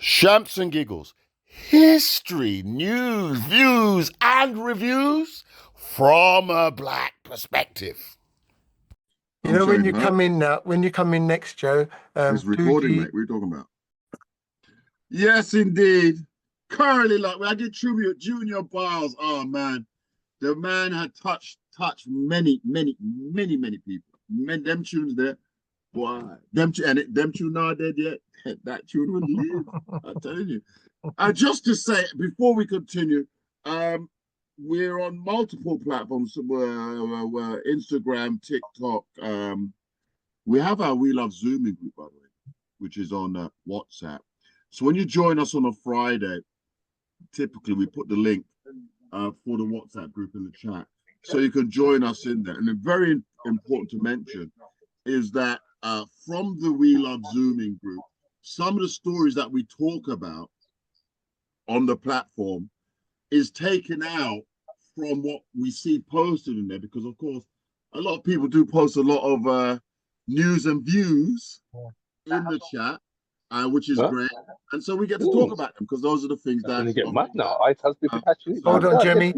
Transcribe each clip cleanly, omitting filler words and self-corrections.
Shamps and giggles, history, news, views, and reviews from a black perspective. You know, when you come in now, when you come in next, Joe, it's recording, mate. What are you talking about? Yes, indeed. Currently, like when I did tribute, Junior Biles. Oh man, the man had touched many people. Them tunes there, boy. Them tunes not dead yet. That tune would live. I'm telling you. Just to say before we continue, we're on multiple platforms. We're Instagram, TikTok. We have our We Love Zooming group, by the way, which is on WhatsApp. So when you join us on a Friday, typically we put the link for the WhatsApp group in the chat, so you can join us in there. And very important to mention is that from the We Love Zooming group, some of the stories that we talk about on the platform is taken out from what we see posted in there, because of course a lot of people do post a lot of news and views in the chat, which is great, and so we get to talk about them because those are the things that you get mad now. Hold on, Jimmy.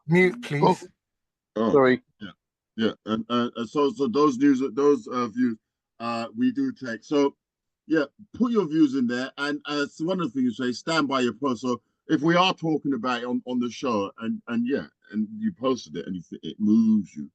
Mute, please. Sorry. Yeah, and so those news, those views, we do take. So yeah, put your views in there, and so one of the things you say, stand by your post. So if we are talking about it on the show, and you posted it and it moves you,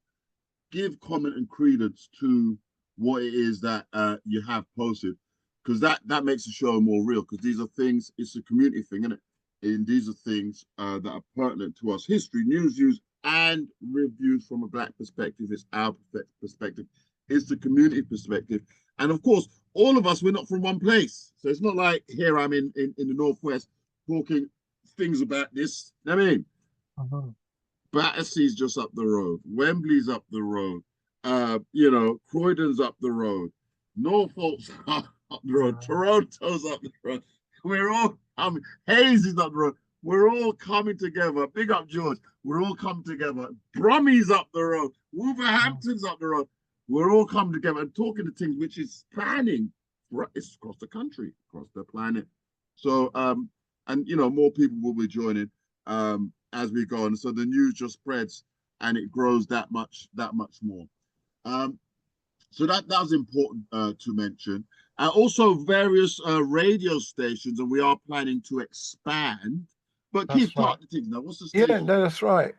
give comment and credence to what it is that you have posted, because that makes the show more real. Because these are things, it's a community thing, isn't it? And these are things that are pertinent to us: history, news, views, and reviews from a black perspective. It's our perspective. It's the community perspective, and of course, all of us, we're not from one place. So it's not like here I'm in the Northwest talking things about this. I mean, Battersea's just up the road. Wembley's up the road. Croydon's up the road. Norfolk's up the road. Toronto's up the road. We're all coming. Hayes is up the road. We're all coming together. Big up, George. We're all coming together. Brummie's up the road. Wolverhampton's up the road. We're all coming together and talking to things which is spanning. It's across the country, across the planet. So, and more people will be joining as we go on. So the news just spreads and it grows that much more. So that was important to mention. Also, various radio stations, and we are planning to expand. But keep talking things now. What's the station? Yeah, no, that's right.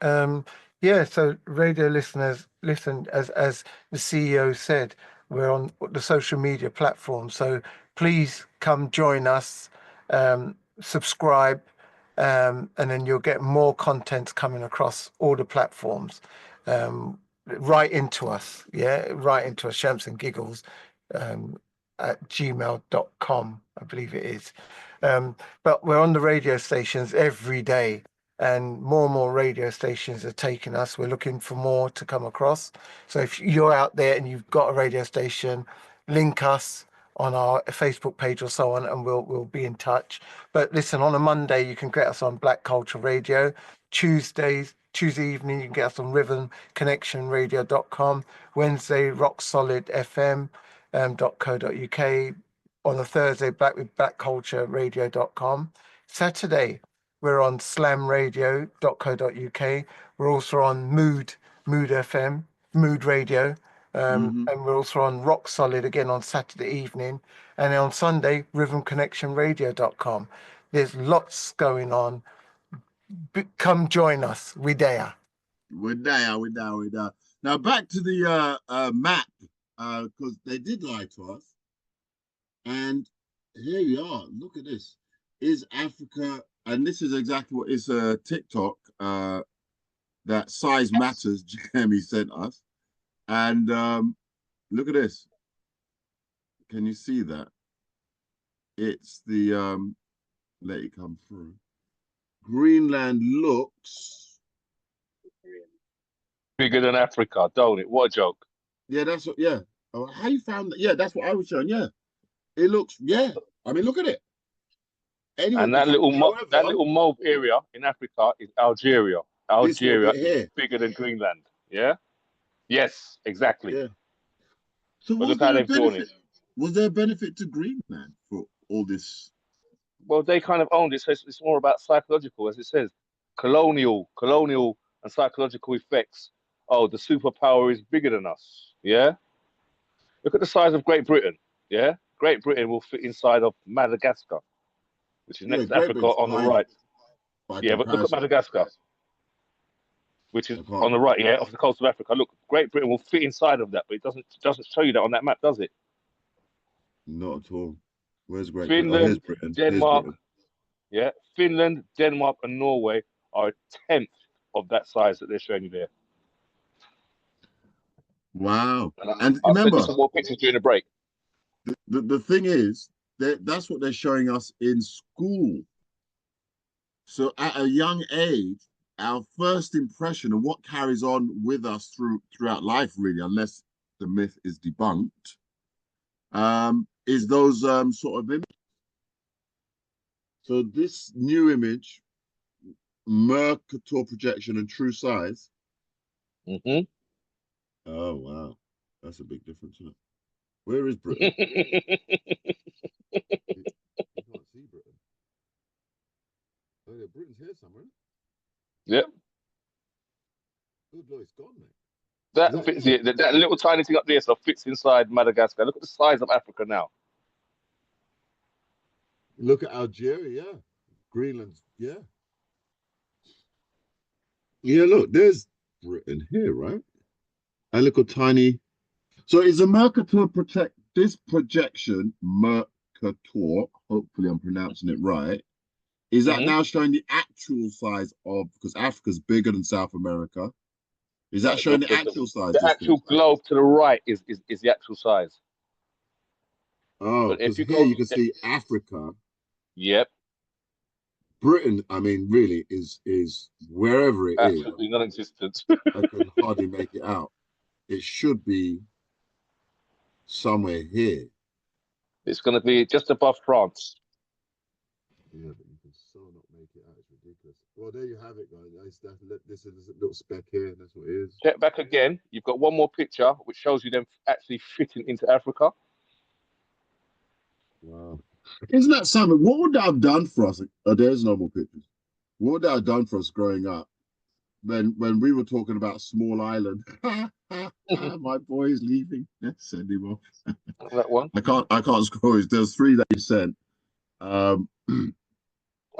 So radio listeners, listen, as the CEO said, we're on the social media platform. So please come join us, subscribe, and then you'll get more content coming across all the platforms. Right into us, Shamps and Giggles at gmail.com, I believe it is. But we're on the radio stations every day, and more radio stations are taking us. We're looking for more to come across. So if you're out there and you've got a radio station, link us on our Facebook page or so on, and we'll be in touch. But listen, on a Monday, you can get us on Black Culture Radio. Tuesday evening, you can get us on rhythmconnectionradio.com. Wednesday, rocksolidfm.co.uk. On a Thursday, blackcultureradio.com. Saturday, we're on slamradio.co.uk. We're also on Mood FM, Mood Radio. And we're also on Rock Solid again on Saturday evening. And on Sunday, rhythmconnectionradio.com. There's lots going on. Come join us. We're there. We're there. Now back to the map, because they did lie to us. And here we are. Look at this. Is Africa, and this is exactly what is TikTok that Size Matters, Jeremy sent us. And look at this. Can you see that? It's the let it come through. Greenland looks bigger than Africa, don't it? What a joke. Yeah, that's what. Yeah. Oh, how you found that? Yeah, that's what I was showing. Yeah, it looks. Yeah, I mean, look at it. Anyway, and that little mob area in Africa is Algeria. Algeria is bigger than Greenland. Yeah. Yes, exactly. Yeah. So look how they've drawn it. Was there a benefit to Greenland for all this Well, they kind of owned it, so it's more about psychological, as it says, colonial and psychological effects. Oh, the superpower is bigger than us. Yeah. Look at the size of Great Britain. Yeah. Great Britain will fit inside of Madagascar, which is next to Great Africa Britain's on the tiny right. by Yeah, but look at comparison. Madagascar, which is I can't. on the right, yeah, off the coast of Africa. Look, Great Britain will fit inside of that, but it doesn't show you that on that map, does it? Not at all. Where's Great Britain? Oh, here's Finland, Britain. Here's Denmark, Britain. yeah, Finland, Denmark, and Norway are a tenth of that size that they're showing you there. Wow. And I'll send you some more pictures during the break. The thing is, that's what they're showing us in school. So at a young age, our first impression of what carries on with us throughout life, really, unless the myth is debunked, is those sort of images. So this new image, Mercator projection and true size. Mm-hmm. Oh wow, that's a big difference, isn't it? Where is Britain? You can't see Britain. Oh yeah, Britain's here somewhere. Yep. Good Lord, it's gone, mate. That fits it. That little tiny thing up there so fits inside Madagascar. Look at the size of Africa now. Look at Algeria, yeah. Greenland, yeah. Yeah, look, there's Britain here, right? A little tiny. So is a Mercator this projection, Mercator, hopefully I'm pronouncing it right, is that now showing the actual size of, because Africa's bigger than South America? Is that showing the actual size? The actual globe to the right is the actual size. Oh, because here you can see Africa. Yep. Britain, I mean, really is wherever it is. Absolutely non-existent. I can hardly make it out. It should be somewhere here. It's going to be just above France. Yeah, but you can so not make it out. It's ridiculous. Well, there you have it, guys. This is a little speck here. That's what it is. Check back again. You've got one more picture which shows you them actually fitting into Africa. Wow. Isn't that something? What would that have done for us? Oh, there's no more pictures. What would that have done for us growing up? When we were talking about small island. My boy is leaving. Send him off. That one. I can't scroll. There's 3 that you sent. Hang on,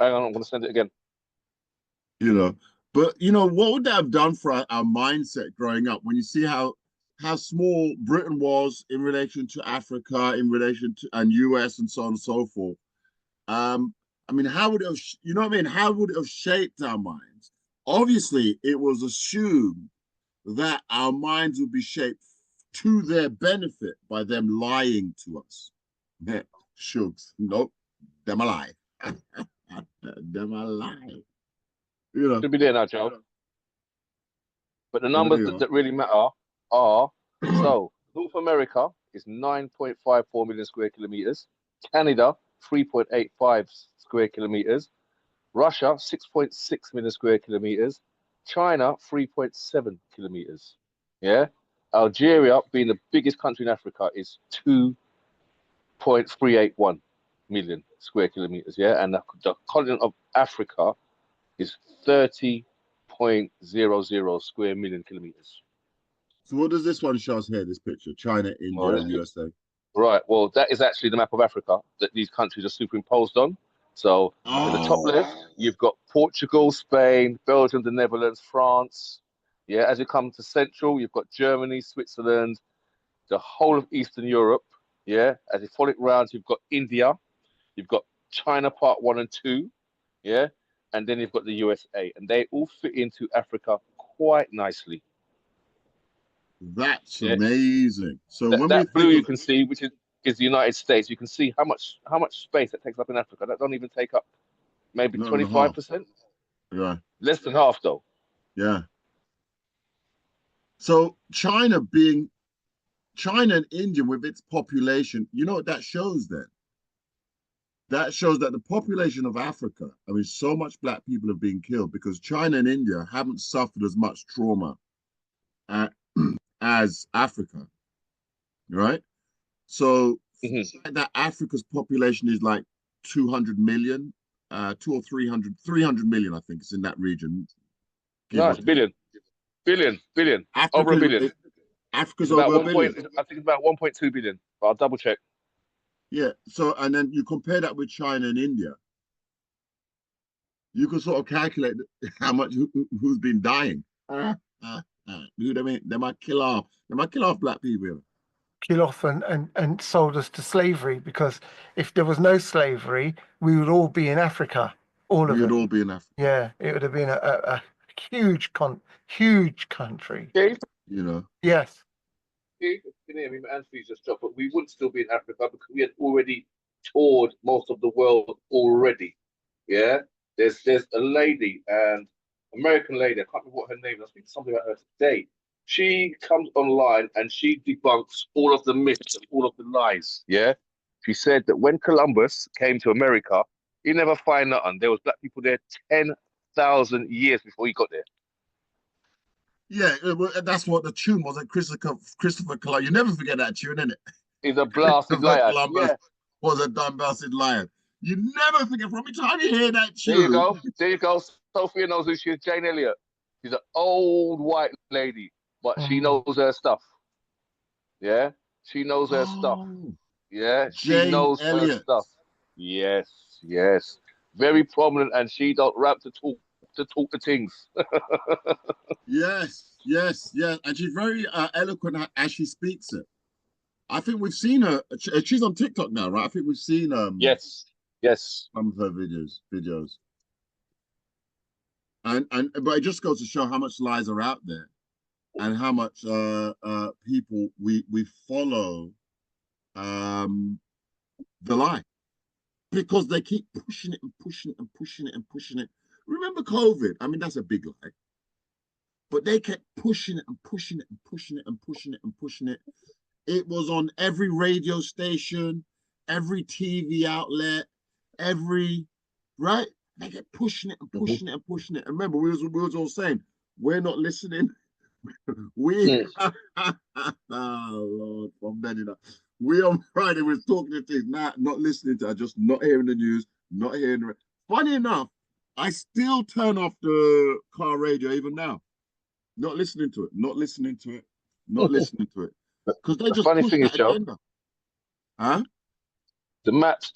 I'm going to send it again. You know, but you know, what would that have done for our mindset growing up when you see how small Britain was in relation to Africa, in relation to and US and so on and so forth. I mean, how would it have, you know what I mean? How would it have shaped our minds? Obviously, it was assumed that our minds would be shaped to their benefit by them lying to us. Yeah, shucks. Nope. Them alive. Them alive. You know. Should be there now, Joe. But the numbers that really matter are so North America is 9.54 million square kilometers, Canada 3.85 square kilometers, Russia 6.6 million square kilometers, China 3.7 kilometers. Yeah, Algeria, being the biggest country in Africa, is 2.381 million square kilometers. Yeah, and the continent of Africa is 30.00 square million kilometers. So what does this one show us here, this picture? China, India, and USA. Right, well, that is actually the map of Africa that these countries are superimposed on. So at the top left, you've got Portugal, Spain, Belgium, the Netherlands, France. Yeah, as you come to Central, you've got Germany, Switzerland, the whole of Eastern Europe. Yeah, as you follow it round, you've got India, you've got China Part 1 and 2. Yeah, and then you've got the USA, and they all fit into Africa quite nicely. That's amazing. So that blue you can see, which is the United States, you can see how much space that takes up in Africa. That don't even take up maybe 25%. Yeah. Less than half, though. Yeah. So China and India with its population, you know what that shows then? That shows that the population of Africa, I mean, so much black people have been killed because China and India haven't suffered as much trauma as Africa, right? So that Africa's population is like 200 million, 300 million, I think it's in that region. No, it's a billion. Billion. Over a billion. Africa's It's about over a 1 billion. point, I think it's about 1.2 billion. But I'll double check. Yeah. So, and then you compare that with China and India, you can sort of calculate how much who's been dying. You know what I mean? They might kill off. They might kill off black people. Kill off and sold us to slavery, because if there was no slavery, we would all be in Africa. All of We would it. all be in Africa. Yeah, it would have been a huge country. Keith, You know. Yes. Keith, can you hear me? My answer just dropped, but we wouldn't still be in Africa because we had already toured most of the world already. Yeah, there's a lady, and American lady. I can't remember what her name is. I speak something about her today. She comes online and she debunks all of the myths and all of the lies. Yeah, she said that when Columbus came to America, he never find nothing. There was black people there 10,000 years before he got there. Yeah, that's what the tune was at Christopher Columbus. You never forget that tune, innit? He's a blasted liar. Columbus Yeah. was a dumb bastard lion. You never forget. From each time you hear that tune. There you go. Sophia knows who she is. Jane Elliott. She's an old white lady, but she knows her stuff. Yeah, she knows her stuff. Yeah, she knows her stuff. Yes. Very prominent, and she don't rap to talk the things. Yes, and she's very eloquent as she speaks it. I think we've seen her. She's on TikTok now, right? I think we've seen yes, some of her videos. And but it just goes to show how much lies are out there, and how much people we follow the lie, because they keep pushing it and pushing it and pushing it and pushing it. Remember COVID? I mean, that's a big lie. But they kept pushing it and pushing it and pushing it and pushing it and pushing it. It was on every radio station, every TV outlet, right? They kept pushing it and pushing it and pushing it. And remember, we was all saying, we're not listening. Oh Lord, from then enough. We on Friday was talking to things, not listening to, just not hearing the news, not hearing the. Funny enough, I still turn off the car radio even now. Not listening to it. Because they just funny push thing that is, Joe, agenda. Huh? the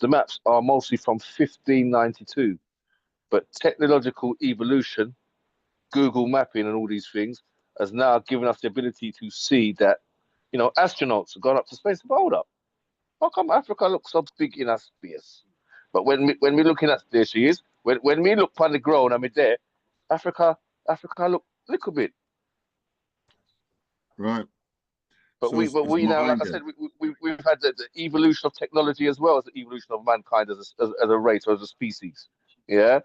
maps are mostly from 1592, but technological evolution, Google mapping and all these things has now given us the ability to see that, astronauts have gone up to space. Hold up. How come Africa looks so big in our space? But when we're looking at, there she is. When we look on the ground, there, Africa look a little bit. Right. But So we now, like I said, we've had the evolution of technology as well as the evolution of mankind as a race or as a species. Yeah.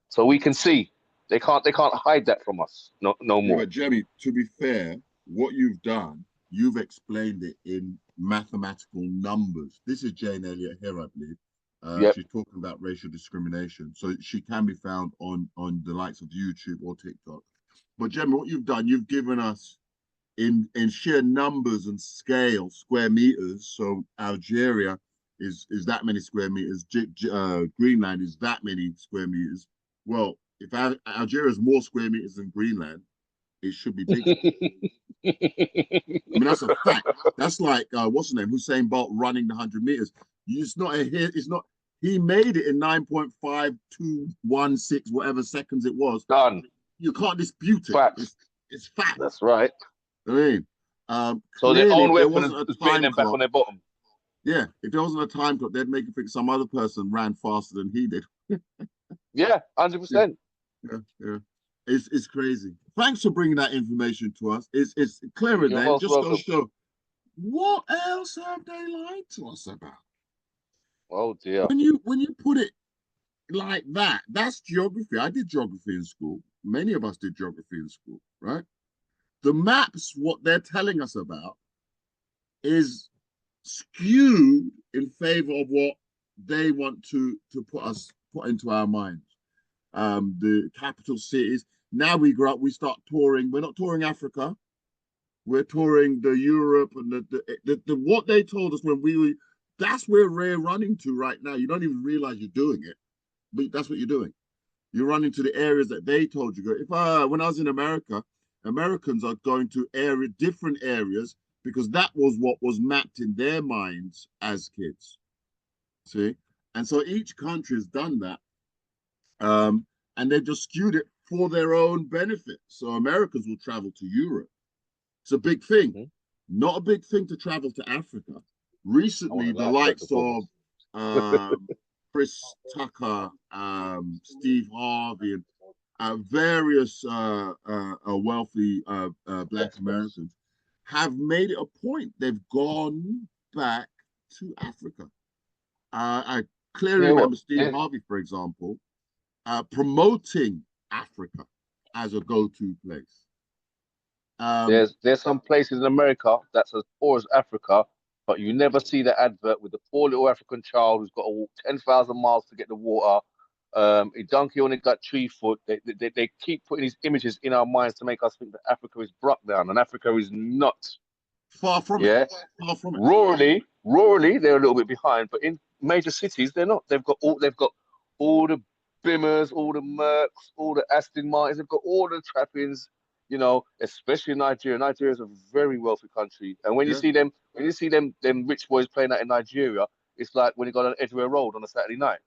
So we can see they can't hide that from us. No more. But Jemmy, to be fair, what you've done, you've explained it in mathematical numbers. This is Jane Elliott here, I believe. Yep. She's talking about racial discrimination. So she can be found on the likes of YouTube or TikTok. But Jemmy, what you've done, you've given us in sheer numbers and scale, square meters. So Algeria is that many square meters. Greenland is that many square meters. Well, if Algeria is more square meters than Greenland, it should be bigger. I mean, that's a fact. That's like what's his name? Usain Bolt running the 100 meters. It's not. He made it in 9.5216 whatever seconds it was. Done. You can't dispute it. Fact. It's fact. That's right. I mean, so their own weapon is putting them back on their bottom. Yeah, if there wasn't a time clock, they'd make you think some other person ran faster than he did. Yeah, 100%. Yeah. It's crazy. Thanks for bringing that information to us. It's clearer then. Just go show. What else have they lied to us about? Oh dear. When you put it like that, that's geography. I did geography in school. Many of us did geography in school, right? The maps, what they're telling us about, is skewed in favor of what they want to put into our minds. The capital cities. Now we start touring. We're not touring Africa. We're touring the Europe and the what they told us when that's where we're running to right now. You don't even realize you're doing it, but that's what you're doing. You're running to the areas that they told you go. If when I was in America, Americans are going to different areas because that was what was mapped in their minds as kids. See, and so each country has done that, and they've just skewed it for their own benefit. So Americans will travel to Europe. It's a big thing. Mm-hmm. Not a big thing to travel to Africa. Recently, the likes of Chris Tucker, Steve Harvey, and various wealthy Black Americans have made it a point. They've gone back to Africa. I clearly remember Steve Harvey, for example, promoting Africa as a go-to place. There's some places in America that's as poor as Africa, but you never see the advert with the poor little African child who's got to walk 10,000 miles to get the water. A donkey only got 3 foot. They keep putting these images in our minds to make us think that Africa is brought down, and Africa is not. Far from it. Far from it. Rurally, they're a little bit behind, but in major cities, they're not. They've got all the Bimmers, all the Mercs, all the Aston Martins. They've got all the trappings. You know, especially Nigeria. Nigeria is a very wealthy country, and when you see them rich boys playing that in Nigeria, it's like when you got on Edgware Road on a Saturday night.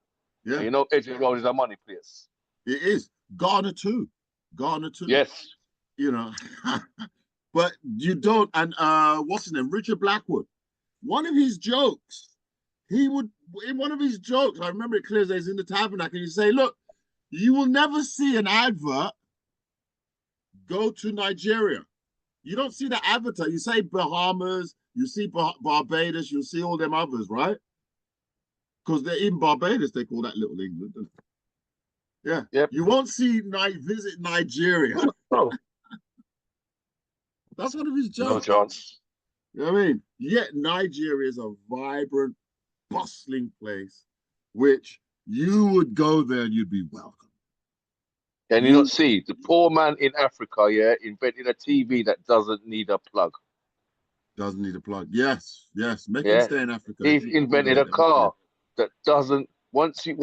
Yeah, and you know Edgware Road is our money place. It is. Ghana too. Yes. You know, but you don't. And what's his name? Richard Blackwood. One of his jokes, I remember it clear as he's in the tabernacle, and you say, "Look, you will never see an advert. Go to Nigeria. You don't see the avatar. You say Bahamas, you see Barbados, you see all them others, right? Because they're in Barbados, they call that Little England. Yeah. Yep. You won't see visit Nigeria. That's one of his jokes. No chance. You know what I mean? Yet Nigeria is a vibrant, bustling place, which you would go there and you'd be welcome. Can you not see the poor man in Africa? Yeah, invented a TV that doesn't need a plug. Doesn't need a plug. Yes. Make him stay in Africa. He's invented a car that doesn't. Once you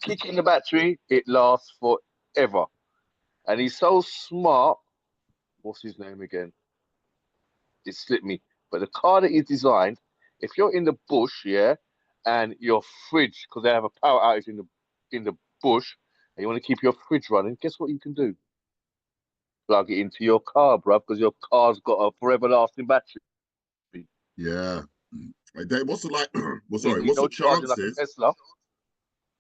kick in the battery, it lasts forever. And he's so smart. What's his name again? It slipped me. But the car that he's designed, if you're in the bush, and your fridge, because they have a power outage in the bush, and you want to keep your fridge running, guess what you can do? Plug it into your car, bruv, because your car's got a forever lasting battery. Yeah. What's the chances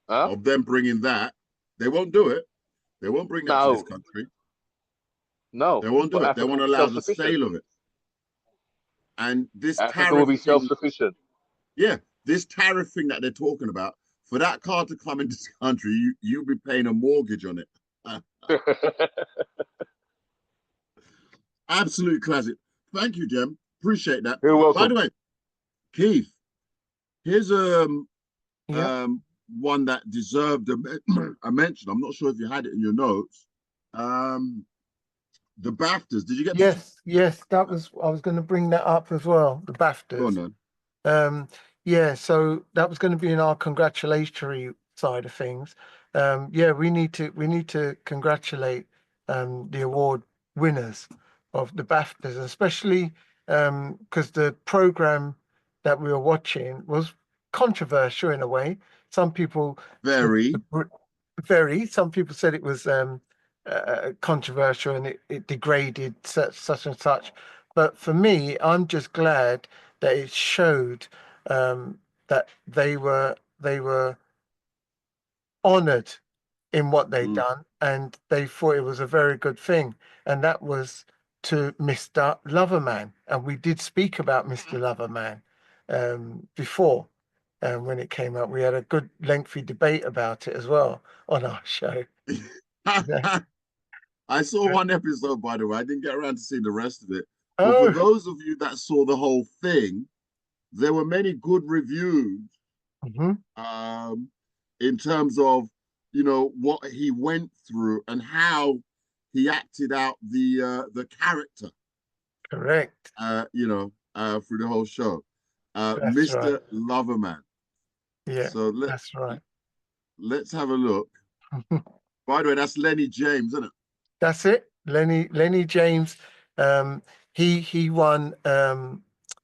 of them bringing that? They won't do it. They won't bring that to this country. No. They won't do it. They won't allow the sale of it. And this Africa will be self-sufficient. Yeah. This tariff thing that they're talking about, for that car to come into this country, you'll be paying a mortgage on it. Absolute classic. Thank you, Jem. Appreciate that. You're welcome. By the way, Keith, here's one that deserved a mention. I'm not sure if you had it in your notes. The BAFTAs. Did you get? Yes. I was going to bring that up as well. The BAFTAs. Go on, then. So that was going to be in our congratulatory side of things. We need to congratulate the award winners of the BAFTAs, especially because the program that we were watching was controversial in a way. Some people some people said it was controversial and it degraded such and such. But for me, I'm just glad that it showed that they were honored in what they'd done, and they thought it was a very good thing. And that was to Mr. Loverman. And we did speak about Mr. Loverman before when it came out. We had a good lengthy debate about it as well on our show. I saw one episode, by the way. I didn't get around to seeing the rest of it. But for those of you that saw the whole thing, there were many good reviews in terms of, what he went through and how he acted out the character. Correct. Through the whole show. That's right. Mr Loverman. Yeah, So that's right. let's have a look. By the way, that's Lenny James, isn't it? That's it. Lenny James. Um, he won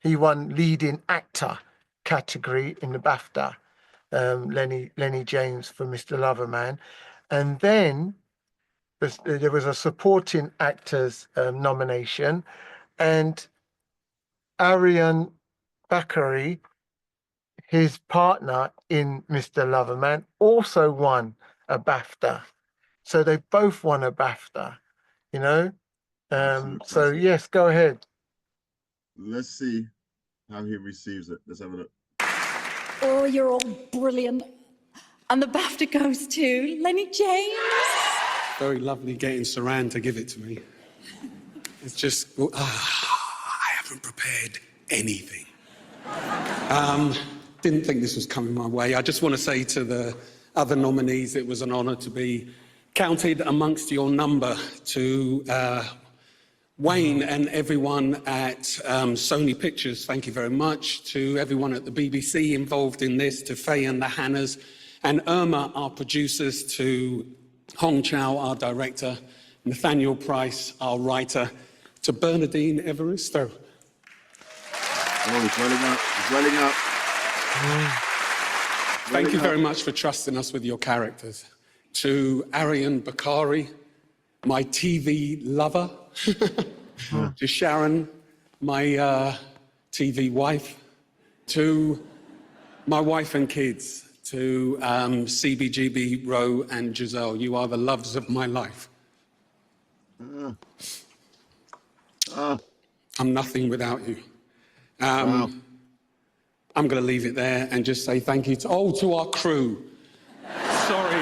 leading actor category in the BAFTA. Lenny James for Mr Loverman, and then there was a supporting actors nomination, and Arian Bakari, his partner in Mr Loverman, also won a BAFTA. So they both won a BAFTA, you know. So yes, go ahead. Let's see how he receives it. Let's have a look. Oh, you're all brilliant. And the BAFTA goes to Lenny James. Very lovely getting Saran to give it to me. It's just, I haven't prepared anything. Didn't think this was coming my way. I just want to say to the other nominees, it was an honour to be counted amongst your number. To Wayne and everyone at Sony Pictures, thank you very much. To everyone at the BBC involved in this, to Faye and the Hannahs, and Irma, our producers, to Hong Chow, our director, Nathaniel Price, our writer, to Bernadine Evaristo. Oh, he's welling up. He's welling up. Thank you very much for trusting us with your characters. To Arian Bakari, my TV lover. To Sharon, my TV wife. To my wife and kids. To CBGB, Ro and Giselle. You are the loves of my life. I'm nothing without you. Wow. I'm going to leave it there and just say thank you to our crew. Sorry.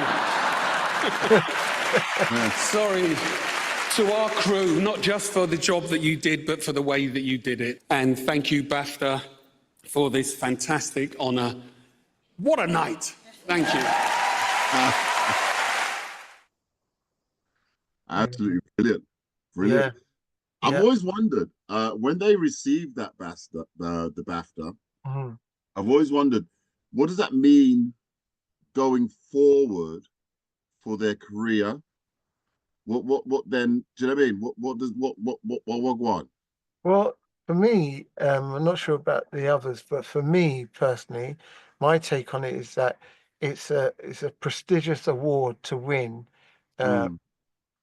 Sorry to our crew, not just for the job that you did, but for the way that you did it. And thank you, BAFTA, for this fantastic honour. What a night. Thank you. Absolutely brilliant. Brilliant. Yeah. I've always wondered, when they received that BAFTA, the BAFTA, I've always wondered, what does that mean going forward for their career? What then? Do you know what I mean? What one? Well, for me, I'm not sure about the others, but for me personally, my take on it is that it's a prestigious award to win and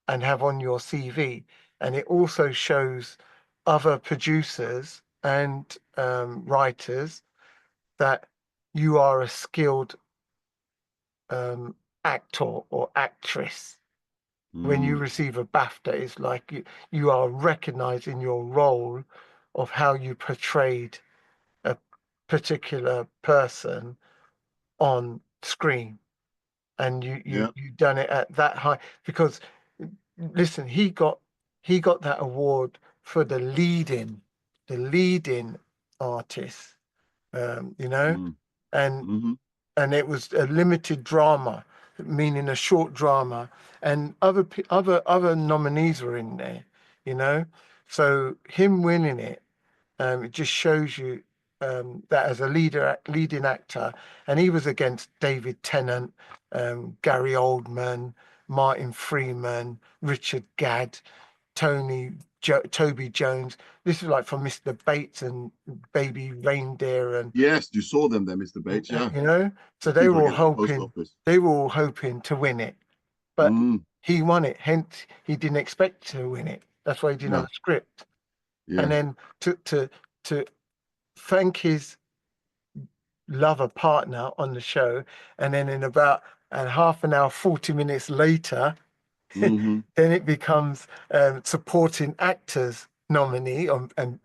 have on your CV, and it also shows other producers and writers that you are a skilled actor or actress. When you receive a BAFTA, it's like you are recognizing your role of how you portrayed a particular person on screen, and you done it at that high. Because listen, he got that award for the leading artist, you know, and it was a limited drama, meaning a short drama, and other nominees were in there, you know. So him winning it, it just shows you that as a leading actor, and he was against David Tennant, Gary Oldman, Martin Freeman, Richard Gadd, Toby Jones. This is like from Mr. Bates and Baby Reindeer, and yes, you saw them there, Mr. Bates. Yeah, you know. So they were all hoping to win it, but he won it. Hence, he didn't expect to win it. That's why he didn't have a script. Yeah. And then to thank his lover partner on the show, and then in about half an hour, 40 minutes later, then it becomes supporting actors nominee, and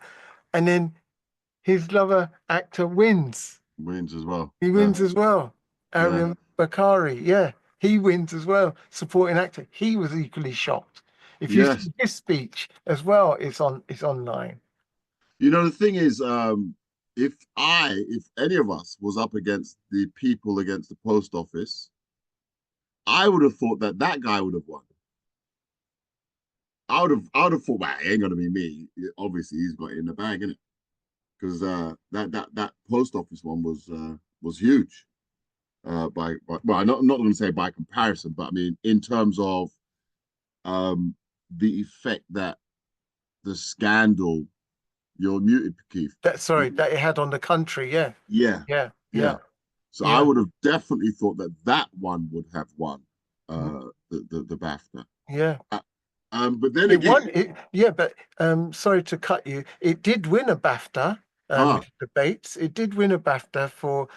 then his lover actor wins. Wins as well. He wins as well. Arian Bakari, he wins as well. Supporting actor. He was equally shocked. If you see his speech as well, it's online. You know, the thing is, if any of us was up against the people against the post office, I would have thought that guy would have won. I would have thought, well, it ain't gonna be me. Obviously, he's got it in the bag, innit? because that post office one was huge. Well, I'm not going to say by comparison, but I mean in terms of the effect that the scandal. You're muted, Keith. That it had on the country. Yeah, Yeah, yeah, yeah. yeah. So I would have definitely thought that one would have won the BAFTA. Yeah. But then It again, won. But sorry to cut you. It did win a BAFTA. Debates. It did win a BAFTA for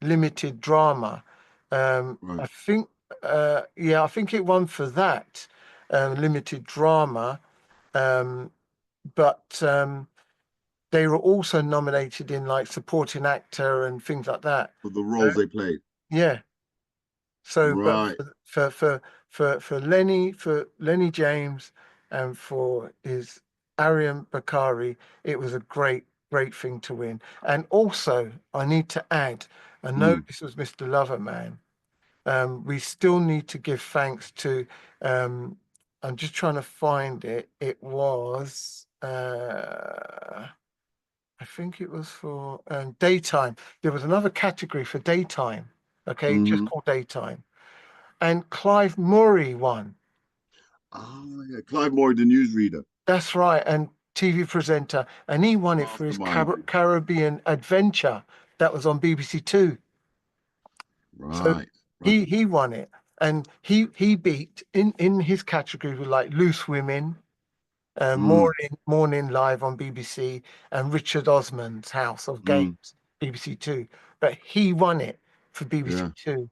limited drama. right. I think. I think it won for that limited drama. But they were also nominated in like supporting actor and things like that. For the roles they played. Yeah. So, Right. but for Lenny James and for his Arian Bakari, it was a great thing to win. And also, I need to add, I know this was Mr. Loverman. We still need to give thanks to. I'm just trying to find it. It was. I think it was for daytime. There was another category for daytime. Okay, just called daytime. And Clive Murray won. Oh, yeah. Clive Murray, the newsreader. That's right. And TV presenter. And he won it for his Caribbean adventure that was on BBC Two. So Right. he won it. And he beat in his category with like Loose Women, Morning Live on BBC, and Richard Osman's House of Games, BBC Two. But he won it for BBC Two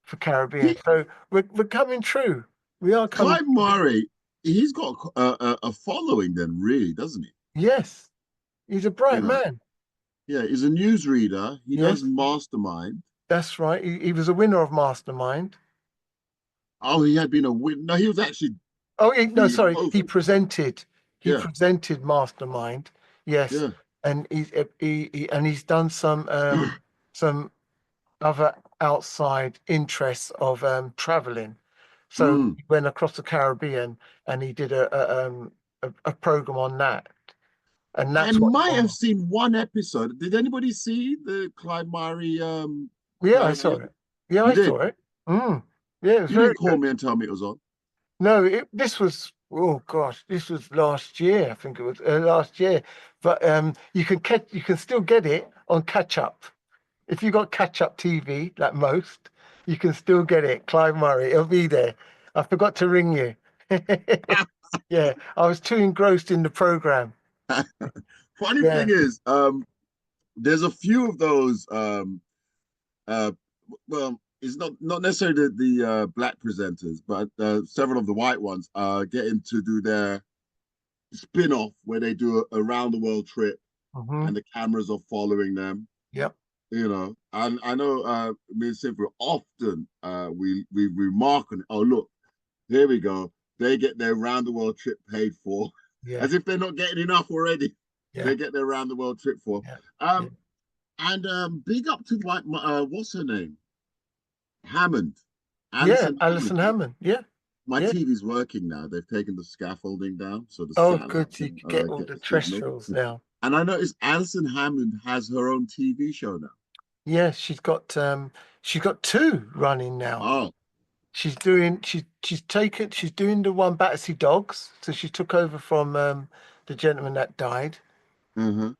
for Caribbean. So we're coming true. We are coming. Clive Murray, he's got a following then, really, doesn't he? Yes, he's a bright man. Yeah, he's a newsreader. He does Mastermind. That's right. He was a winner of Mastermind. Oh, he had been a winner. No, he was actually. Oh, no, sorry. He presented. He presented Mastermind. Yes, Yeah. and he's done some other outside interests of traveling. So he went across the Caribbean and he did a program on that. And that's I might have seen one episode. Did anybody see the Clive Murray? Yeah, I saw it. Yeah, I saw it. Yeah, it was you very didn't call good. me and tell me it was on. No, this was this was last year. I think it was last year. But you can still get it on catch up. If you got catch up TV, like most, you can still get it. Clive Murray, it'll be there. I forgot to ring you. Yeah, I was too engrossed in the program. Funny thing is, there's a few of those. Well, it's not necessarily the black presenters, but several of the white ones are getting to do their spin-off where they do a round the world trip, and the cameras are following them. Yep. You know, and I know me and Cynthia often we remark on, oh look, here we go. They get their round the world trip paid for, as if they're not getting enough already. Yeah. They get their round the world trip for. Yeah. And big up to what's her name? Hammond. Alison Hammond. Yeah. My TV's working now. They've taken the scaffolding down, so the good. You can get all the terrestrials now. And I noticed Alison Hammond has her own TV show now. Yeah, she's got two running now. Oh. She's doing the one Battersea Dogs. So she took over from the gentleman that died. Battersea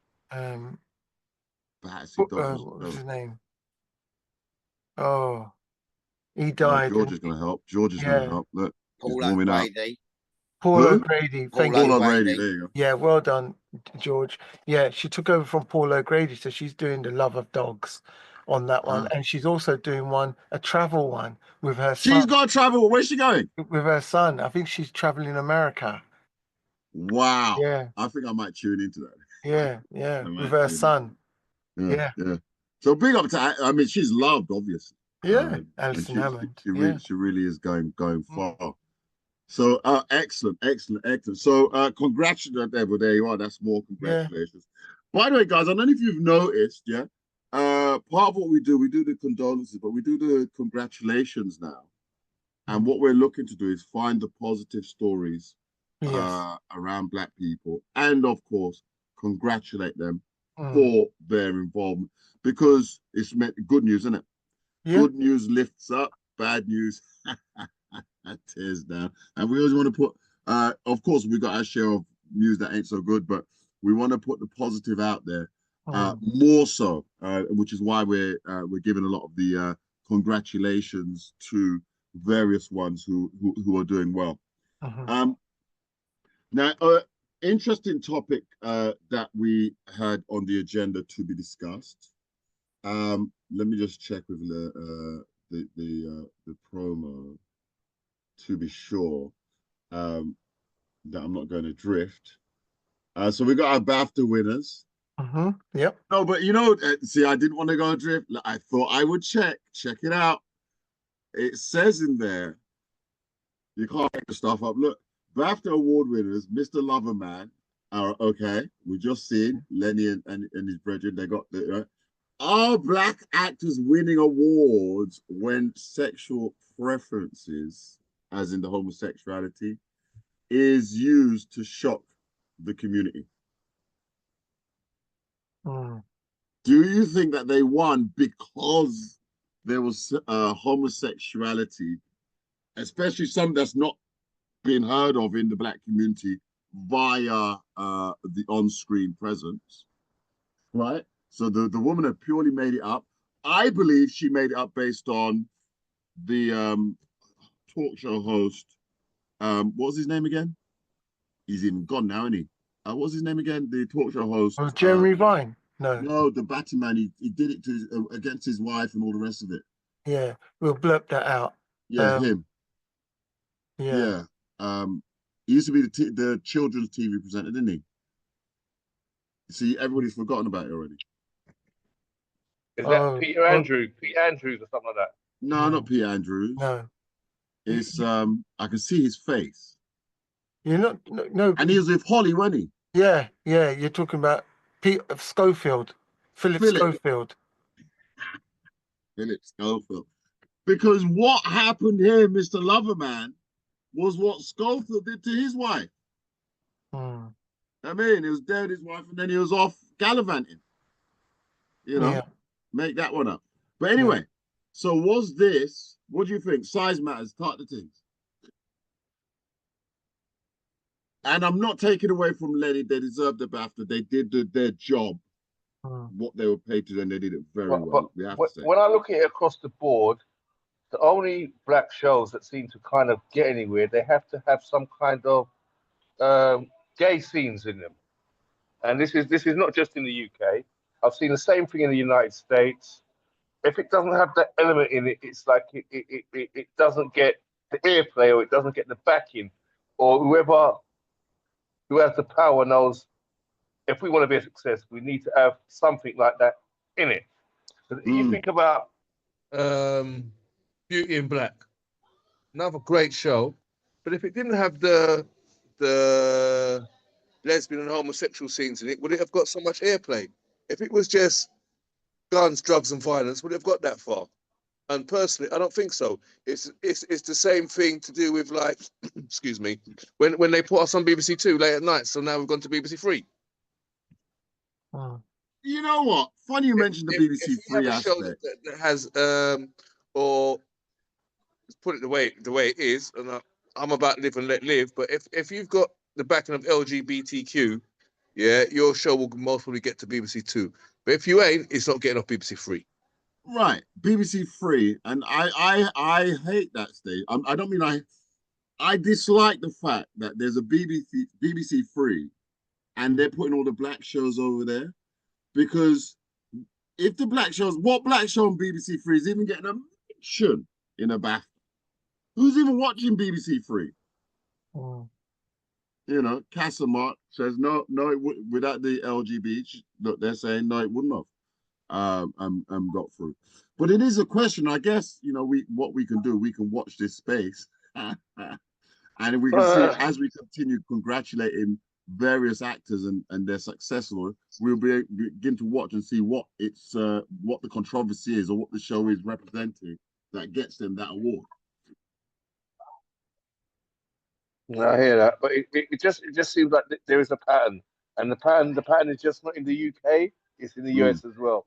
Dogs. What was his name? Oh, he died. George is going to help. George is going to help. Look, Paul O'Grady. Paul O'Grady. Thank you. Paul O'Grady. There you go. Yeah, well done, George. Yeah, she took over from Paul O'Grady, so she's doing the Love of Dogs on that one, and she's also doing a travel one with her son. She's got to travel. Where's she going? With her son. I think she's traveling America. Wow. Yeah. I think I might tune into that. Yeah. With her son. Yeah. So big up to. I mean, she's loved, obviously. Yeah, Alison Hammond. She really is going far. So excellent. So congratulations, Deborah. There you are. That's more congratulations. By the way, guys, I don't know if you've noticed, part of what we do the condolences, but we do the congratulations now. And what we're looking to do is find the positive stories around Black people, and of course, congratulate them for their involvement, because it's meant good news, isn't it? Yeah. Good news lifts up, bad news tears down. And we always want to put, of course, we got our share of news that ain't so good, but we want to put the positive out there more so, which is why we're giving a lot of the congratulations to various ones who are doing well. Now, interesting topic that we had on the agenda to be discussed. Let me just check with the promo to be sure that I'm not going to drift. So we got our BAFTA winners. Yep. No, but see, I didn't want to go drift. I thought I would check it out. It says in there, you can't make the stuff up. Look, BAFTA award winners, Mr Loverman, are okay. We just seen Lenny and his brethren. They got the are black actors winning awards when sexual preferences, as in the homosexuality, is used to shock the community? Do you think that they won because there was homosexuality, especially some that's not been heard of in the black community via the on-screen presence, right? So the woman had purely made it up. I believe she made it up based on the talk show host. What was his name again? He's even gone now, isn't he? What was his name again? The talk show host. Oh, Jeremy Vine. No, the Batman. He did it to against his wife and all the rest of it. Yeah, we'll blurb that out. Yeah, him. Yeah. He used to be the children's TV presenter, didn't he? See, everybody's forgotten about it already. Is that Peter Andrews? Peter Andrews or something like that? No, not Peter Andrews. No. It's I can see his face. You're not no. And he was with Holly, wasn't he? Yeah. You're talking about Philip Schofield. Philip Schofield. Philip Schofield. Because what happened here, Mr. Loverman, was what Schofield did to his wife. I mean, he was dead, his wife, and then he was off gallivanting. Make that one up. But anyway, so was this, what do you think? Size matters, type the things. And I'm not taking away from Lenny, they deserved the BAFTA. They did their job, what they were paid to do, and they did it very well. We have to say. When I look at it across the board, the only black shows that seem to kind of get anywhere, they have to have some kind of gay scenes in them. And this is not just in the UK. I've seen the same thing in the United States. If it doesn't have that element in it, it's like it doesn't get the airplay, or it doesn't get the backing, or whoever who has the power knows if we want to be a success, we need to have something like that in it. So you think about Beauty in Black, another great show, but if it didn't have the lesbian and homosexual scenes in it, would it have got so much airplay? If it was just guns, drugs, and violence, would it have got that far? And personally, I don't think so. It's the same thing to do with, like, excuse me, when they put us on BBC Two late at night. So now we've gone to BBC Three. You know what? Funny you mentioned the BBC Three aspect. That has or put it the way it is, and I'm about live and let live. But if you've got the backing of LGBTQ, yeah, your show will most probably get to BBC Two. But if you ain't, it's not getting off BBC Three. Right, BBC Three, and I hate that state. I don't mean I dislike the fact that there's a BBC Three, and they're putting all the black shows over there, because if the black shows, what black show on BBC Three is even getting a mention in a BAFTA? Who's even watching BBC Three? Castlemark says no, without the LGBT. Look, they're saying no, it wouldn't have. Got through. But it is a question, I guess, what we can do, we can watch this space and we can see, as we continue congratulating various actors and they're successful, we'll begin to watch and see what the controversy is, or what the show is representing that gets them that award. I hear that, but it just seems like there is a pattern, and the pattern is just not in the UK. it's in the US as well.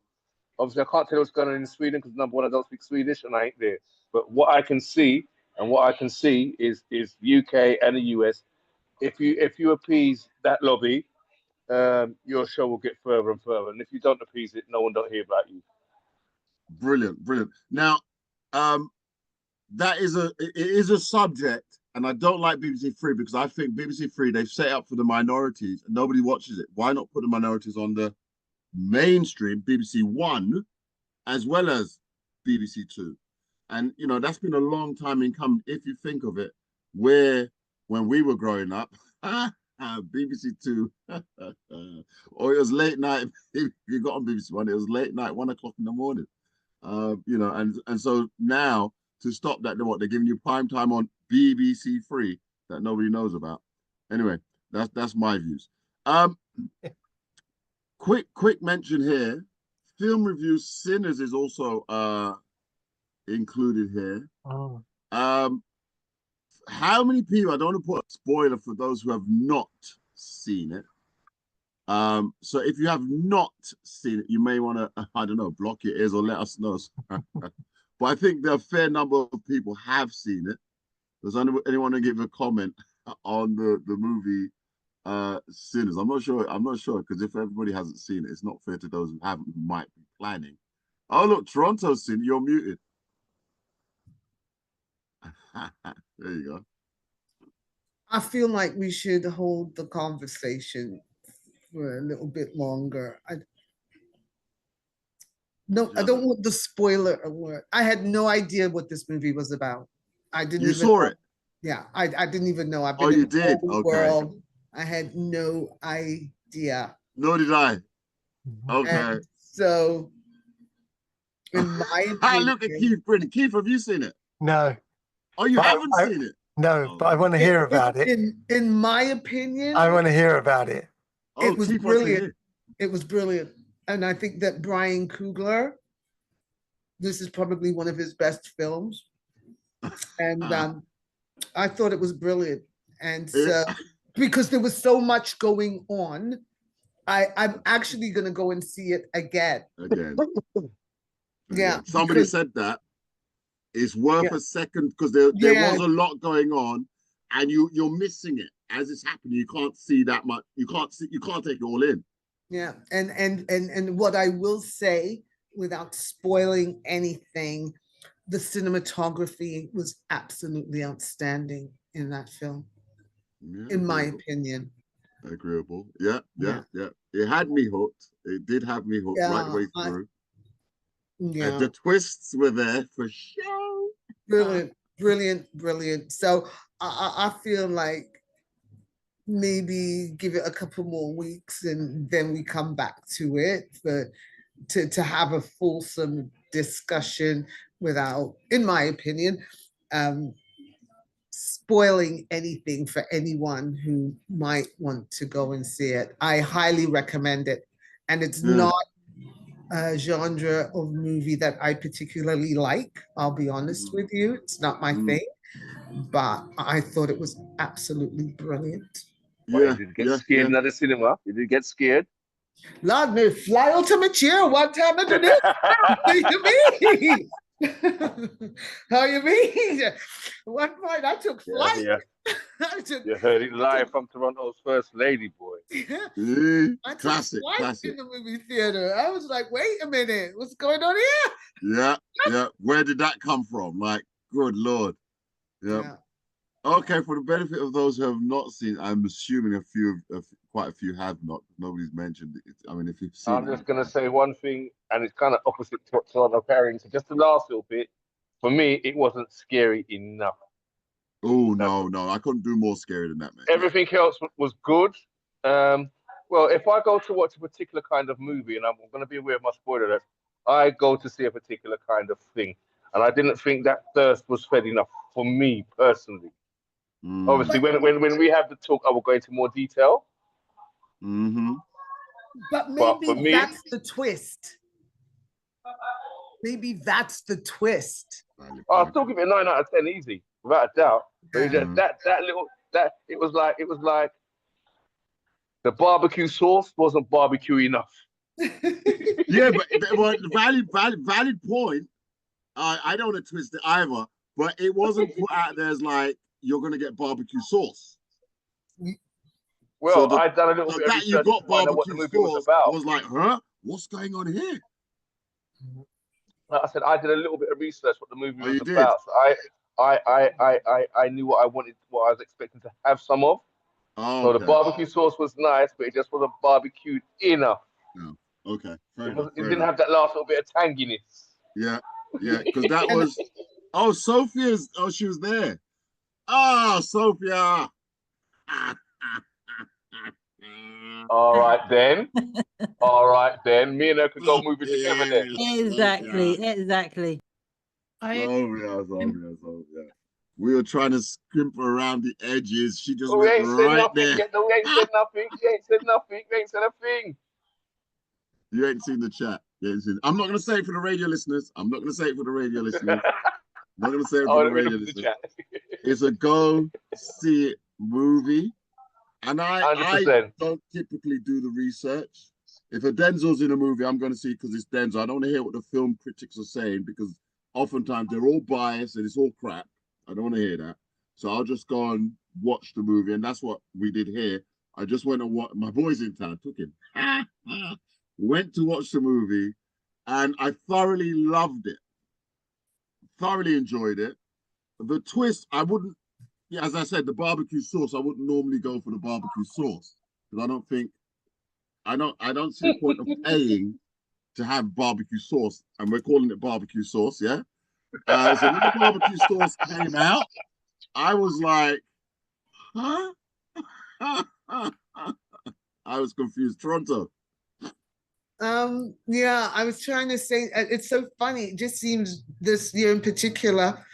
Obviously, I can't tell you what's going on in Sweden because number one, I don't speak Swedish and I ain't there. But what I can see is UK and the US. If you appease that lobby, your show will get further and further. And if you don't appease it, no one don't hear about you. Brilliant, brilliant. Now, it is a subject, and I don't like BBC Three because I think BBC Three, they've set up for the minorities and nobody watches it. Why not put the minorities on the mainstream BBC One as well as BBC Two? And you know, that's been a long time in coming. If you think of it, where when we were growing up, BBC Two, or it was late night. If you got on BBC One, it was late night, 1 o'clock in the morning. You know, and so now to stop that, they're giving you prime time on BBC Three that nobody knows about. Anyway, that's my views. Quick mention here. Film review Sinners is also included here. Oh. How many people? I don't want to put a spoiler for those who have not seen it. So if you have not seen it, you may want to, I don't know, block your ears or let us know. But I think there are a fair number of people have seen it. Does anyone want to give a comment on the movie Sinners? I'm not sure because if everybody hasn't seen it, it's not fair to those who haven't, who might be planning. Oh look, Toronto's seen it. You're muted. There you go. I feel like we should hold the conversation for a little bit longer. I don't want the spoiler alert. I had no idea what this movie was about. I didn't. You saw it? Yeah, I didn't even know. I've been you in the did? whole Okay. world. I had no idea. Nor did I. Okay. And so, in my opinion, look at Keith Britton. Keith, have you seen it? No. Oh, you haven't seen it? No, but I want to hear about it. In my opinion, I want to hear about it. Oh, it was Keith, brilliant. It was brilliant. And I think that Brian Coogler, this is probably one of his best films. And I thought it was brilliant. And so, because there was so much going on, I'm actually going to go and see it again. Yeah. Somebody said that. It's worth a second because there was a lot going on and you're missing it. As it's happening, you can't see that much. You can't take it all in. Yeah. And what I will say, without spoiling anything, the cinematography was absolutely outstanding in that film, in my opinion. Agreeable. Yeah. It had me hooked. It did have me hooked right the way through. Yeah. The twists were there for sure. Brilliant. So I feel like maybe give it a couple more weeks and then we come back to it to have a fulsome discussion without, in my opinion, spoiling anything for anyone who might want to go and see it. I highly recommend it. And it's not a genre of movie that I particularly like. I'll be honest with you. It's not my thing, but I thought it was absolutely brilliant. You did get scared in the cinema. You did get scared. Lord, me fly out of my chair one time and do this. What do you mean? How you mean? One point I took flight. You heard it live from Toronto's first lady, boy. I took flight in the movie theater. I was like, wait a minute, what's going on here? Yeah. Where did that come from? Like, good Lord. Yeah. Okay, for the benefit of those who have not seen, I'm assuming quite a few have not. Nobody's mentioned it. I mean, if you've seen I'm just going to say one thing, and it's kind of opposite to what Toronto carrying. So just the last little bit, for me, it wasn't scary enough. Oh, no, I couldn't do more scary than that, man. Everything else was good. Well, if I go to watch a particular kind of movie, and I'm going to be aware of my spoiler alert, I go to see a particular kind of thing. And I didn't think that thirst was fed enough for me personally. Obviously, when we have the talk, I will go into more detail. But maybe that's the twist. Maybe that's the twist. I'll still give it a 9 out of 10 easy, without a doubt. But it was like the barbecue sauce wasn't barbecue enough. Yeah, but valid point. I don't want to twist it either, but it wasn't put out there as like you're gonna get barbecue sauce. Well, I'd done a little bit of that you research got to find out what barbecue the movie was sauce. about. I was like, huh? What's going on here? Like I said, I did a little bit of research what the movie Oh, was you did? about. So I knew what I wanted, what I was expecting to have some of. Oh, So okay. the barbecue sauce was nice, but it just wasn't barbecued enough. No. Okay. It didn't have that last little bit of tanginess. Yeah, because that was. Oh, Sophia's. Oh, she was there. Oh, Sophia. All right then. All right then. Me and her could go moving together then. Exactly. Sophia. We were trying to scrimp around the edges. She just We went ain't said right nothing there. yet. No, we ain't said nothing. We ain't said nothing. We ain't said a thing. You ain't seen the chat. I'm not going to say it for the radio listeners. I'm not going to say it for the radio listeners. I'm not going to say it for the radio listeners. It's a go see it movie. And I don't typically do the research. If a Denzel's in a movie, I'm going to see it because it's Denzel. I don't want to hear what the film critics are saying because oftentimes they're all biased and it's all crap. I don't want to hear that. So I'll just go and watch the movie. And that's what we did here. I just went and watched. My boy's in town, took him. Went to watch the movie and I thoroughly loved it. Thoroughly enjoyed it. The twist, I wouldn't, yeah, as I said, the barbecue sauce, I wouldn't normally go for the barbecue sauce because I don't see the point of paying to have barbecue sauce, and we're calling it barbecue sauce, yeah? So when the barbecue sauce came out, I was like, huh? I was confused. Toronto. Yeah, I was trying to say, it's so funny. It just seems this year in particular,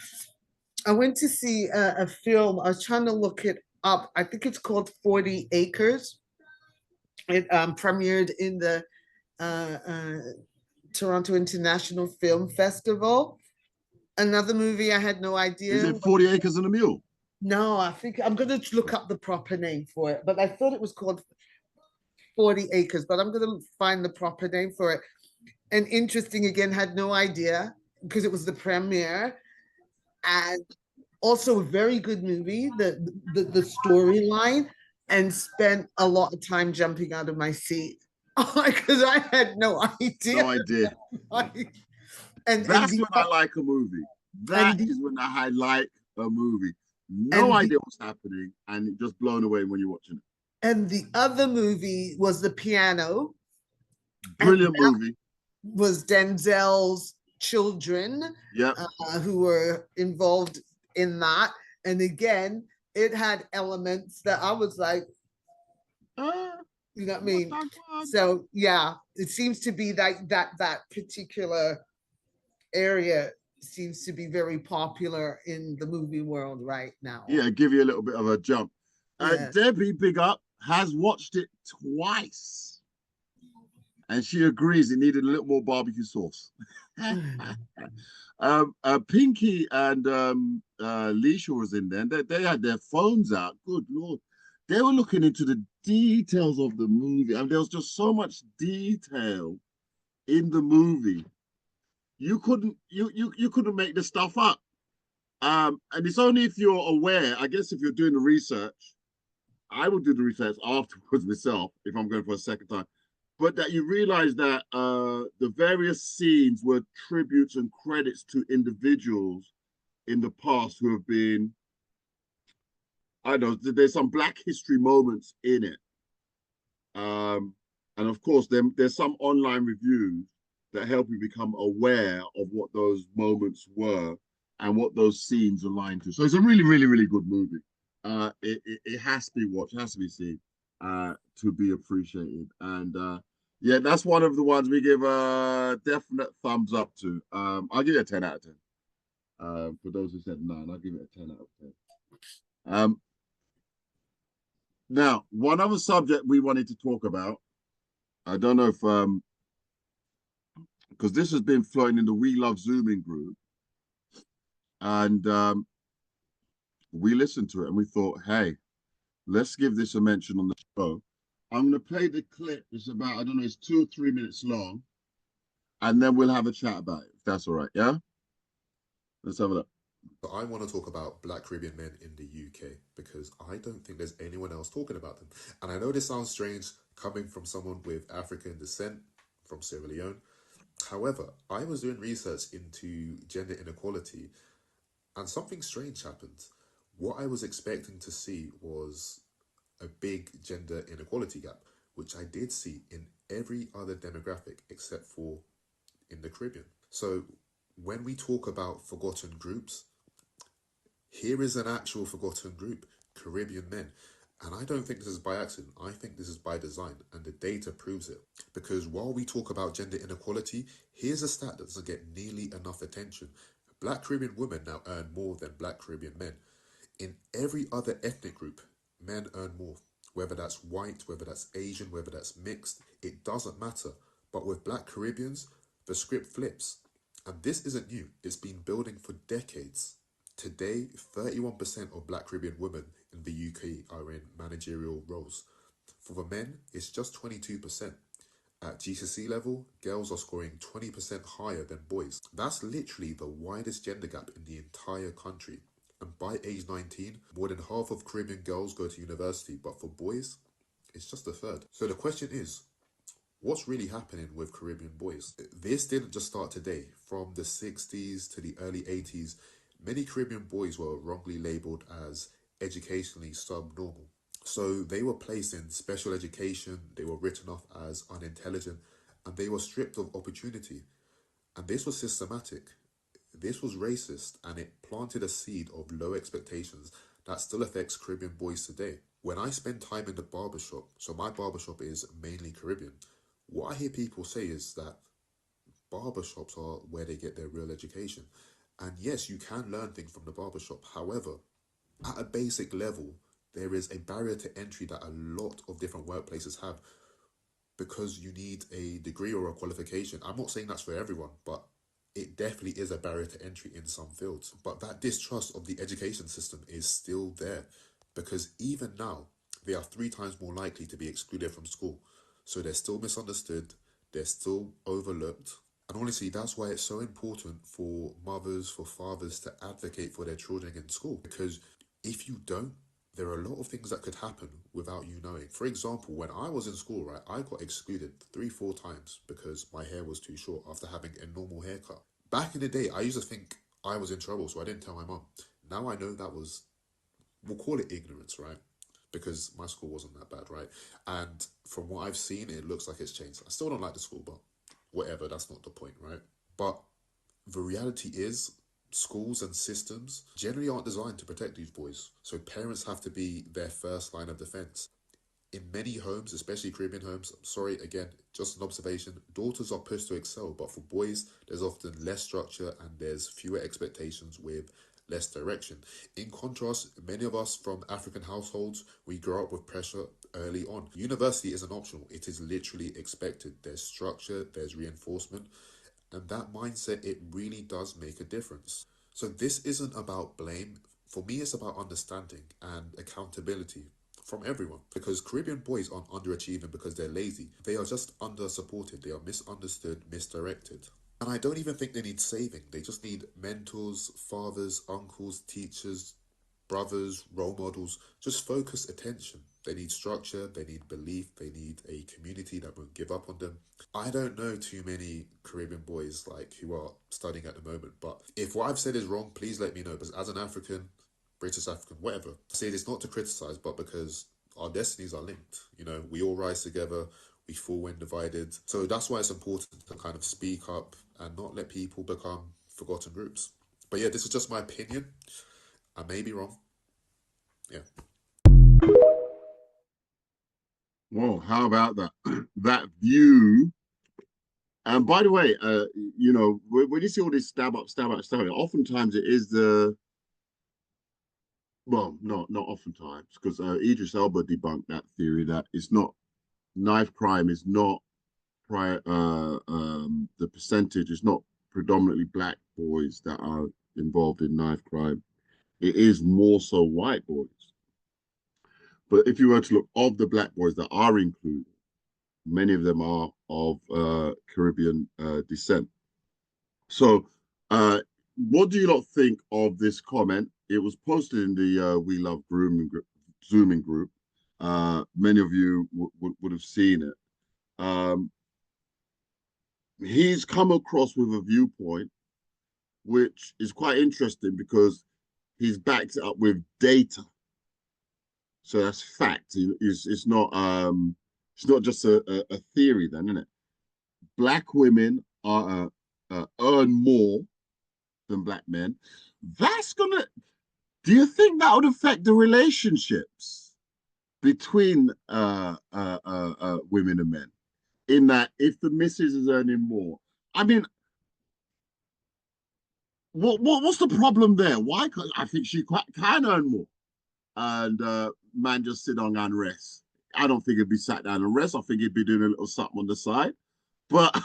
I went to see a film. I was trying to look it up. I think it's called 40 Acres. It premiered in the Toronto International Film Festival. Another movie I had no idea. Is it 40 Acres and a Mule? No, I think I'm going to look up the proper name for it, but I thought it was called 40 Acres, but I'm going to find the proper name for it. And interesting, again, had no idea because it was the premiere. And also a very good movie, the storyline, and spent a lot of time jumping out of my seat because I had no idea. No idea. And that's when I like a movie. That is when I like a movie. No idea what's happening, and just blown away when you're watching it. And the other movie was The Piano. Brilliant movie. Was Denzel's children who were involved in that. And again, it had elements that I was like, you know what I mean? So yeah, it seems to be like that particular area seems to be very popular in the movie world right now. Yeah, give you a little bit of a jump. Debbie, big up, has watched it twice. And she agrees it needed a little more barbecue sauce. Pinky and Leisha was in there. They had their phones out. Good Lord. They were looking into the details of the movie. I mean, there was just so much detail in the movie. You couldn't make this stuff up. And it's only if you're aware, I guess if you're doing the research, I will do the research afterwards myself if I'm going for a second time. But that you realize that the various scenes were tributes and credits to individuals in the past who have been, I don't know, there's some Black history moments in it. And of course, there's some online reviews that help you become aware of what those moments were and what those scenes align to. So it's a really, really, really good movie. It has to be watched, has to be seen to be appreciated. And yeah, that's one of the ones we give a definite thumbs up to. I'll give it a 10 out of 10. For those who said 9, I'll give it a 10 out of 10. Now, one other subject we wanted to talk about, I don't know if, because this has been floating in the We Love Zooming group, and we listened to it and we thought, hey, let's give this a mention on the show. I'm going to play the clip. It's about, I don't know, it's 2 or 3 minutes long. And then we'll have a chat about it, if that's all right, yeah? Let's have a look. I want to talk about Black Caribbean men in the UK because I don't think there's anyone else talking about them. And I know this sounds strange coming from someone with African descent from Sierra Leone. However, I was doing research into gender inequality and something strange happened. What I was expecting to see was a big gender inequality gap, which I did see in every other demographic except for in the Caribbean. So when we talk about forgotten groups, here is an actual forgotten group, Caribbean men. And I don't think this is by accident. I think this is by design, and the data proves it. Because while we talk about gender inequality, here's a stat that doesn't get nearly enough attention. Black Caribbean women now earn more than Black Caribbean men. In every other ethnic group, men earn more. Whether that's white, whether that's Asian, whether that's mixed, it doesn't matter. But with Black Caribbeans, the script flips. And this isn't new. It's been building for decades. Today, 31% of Black Caribbean women in the UK are in managerial roles. For the men, it's just 22%. At GCSE level, girls are scoring 20% higher than boys. That's literally the widest gender gap in the entire country. And by age 19, more than half of Caribbean girls go to university, but for boys, it's just a third. So the question is, what's really happening with Caribbean boys? This didn't just start today. From the 60s to the early 80s, many Caribbean boys were wrongly labelled as educationally subnormal. So they were placed in special education, they were written off as unintelligent, and they were stripped of opportunity. And this was systematic. This was racist, and it planted a seed of low expectations that still affects Caribbean boys today. When I spend time in the barbershop, so my barbershop is mainly Caribbean, what I hear people say is that barbershops are where they get their real education. And yes, you can learn things from the barbershop. However, at a basic level, there is a barrier to entry that a lot of different workplaces have because you need a degree or a qualification. I'm not saying that's for everyone, but it definitely is a barrier to entry in some fields. But that distrust of the education system is still there because even now, they are 3 times more likely to be excluded from school. So they're still misunderstood, they're still overlooked. And honestly, that's why it's so important for mothers, for fathers to advocate for their children in school. Because if you don't, there are a lot of things that could happen without you knowing. For example, when I was in school, right, I got excluded 3-4 times because my hair was too short after having a normal haircut. Back in the day, I used to think I was in trouble, so I didn't tell my mum. Now I know that was, we'll call it ignorance, right? Because my school wasn't that bad, right? And from what I've seen, it looks like it's changed. I still don't like the school, but whatever, that's not the point, right? But the reality is, schools and systems generally aren't designed to protect these boys. So parents have to be their first line of defense. In many homes, especially Caribbean homes, sorry, again, just an observation, daughters are pushed to excel, but for boys, there's often less structure and there's fewer expectations with less direction. In contrast, many of us from African households, we grow up with pressure early on. University isn't optional, it is literally expected. There's structure, there's reinforcement, and that mindset, it really does make a difference. So this isn't about blame. For me, it's about understanding and accountability from everyone. Because Caribbean boys aren't underachieving because they're lazy. They are just under-supported. They are misunderstood, misdirected. And I don't even think they need saving. They just need mentors, fathers, uncles, teachers, brothers, role models. Just focused attention. They need structure, they need belief, they need a community that won't give up on them. I don't know too many Caribbean boys like who are studying at the moment, but if what I've said is wrong, please let me know. Because as an African, British African, whatever, I say this not to criticize, but because our destinies are linked. You know, we all rise together, we fall when divided. So that's why it's important to kind of speak up and not let people become forgotten groups. But yeah, this is just my opinion. I may be wrong. Yeah. Whoa, how about that? That view. And by the way, you know, when you see all this stab up, oftentimes it is the, well, not oftentimes, because Idris Elba debunked that theory that it's not, knife crime is not, the percentage is not predominantly black boys that are involved in knife crime. It is more so white boys. But if you were to look of the black boys that are included, many of them are of Caribbean descent. So what do you lot think of this comment? It was posted in the We Love Zooming group. Many of you would have seen it. He's come across with a viewpoint which is quite interesting because he's backed it up with data. So that's fact. It's not just a theory then, isn't it? Black women are earn more than black men. That's gonna. Do you think that would affect the relationships between women and men? In that, if the missus is earning more, I mean, what's the problem there? Why? I think she can earn more, and man just sit down and rest. I don't think he'd be sat down and rest. I think he'd be doing a little something on the side. But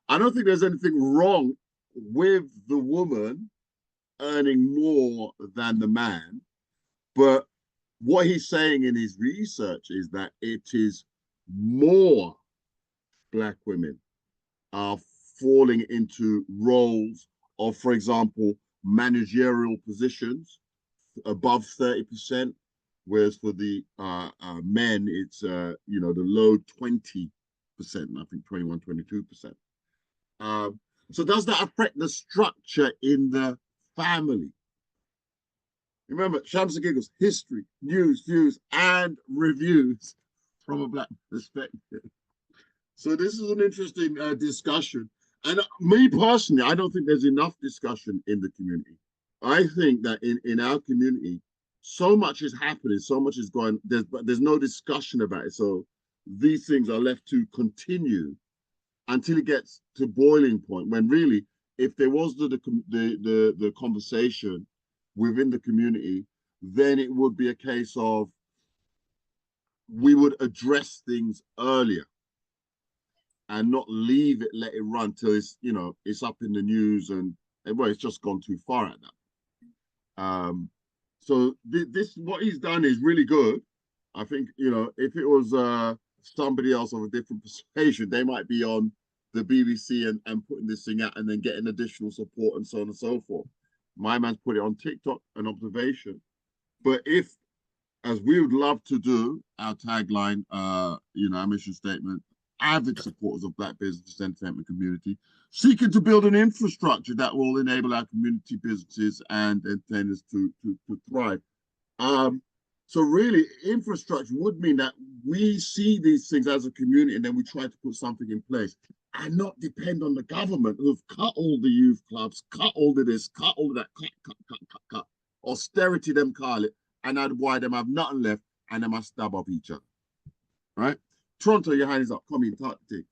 I don't think there's anything wrong with the woman earning more than the man. But what he's saying in his research is that it is more black women are falling into roles of, for example, managerial positions above 30%, whereas for the men, it's the low 20%, I think 21, 22%. So does that affect the structure in the family? Remember, Shams and Giggles, history, news, views, and reviews from a black perspective. So this is an interesting discussion. And me personally, I don't think there's enough discussion in the community. I think that in our community, so much is happening, so much is going, but there's no discussion about it. So these things are left to continue until it gets to boiling point, when really, if there was the conversation within the community, then it would be a case of we would address things earlier and not leave it, let it run till it's, it's up in the news and well, it's just gone too far at that. So this, what he's done is really good. I think, if it was somebody else of a different persuasion, they might be on the BBC and putting this thing out and then getting additional support and so on and so forth. My man's put it on TikTok, an observation. But if, as we would love to do, our tagline, our mission statement, avid supporters of Black business entertainment community, seeking to build an infrastructure that will enable our community businesses and entertainers to thrive. So really, infrastructure would mean that we see these things as a community and then we try to put something in place and not depend on the government who've cut all the youth clubs, cut all of this, cut all of that, cut. Austerity them call it, and that's why them have nothing left and they must stab up each other, right? Toronto, your hand is up. Come in, talk to.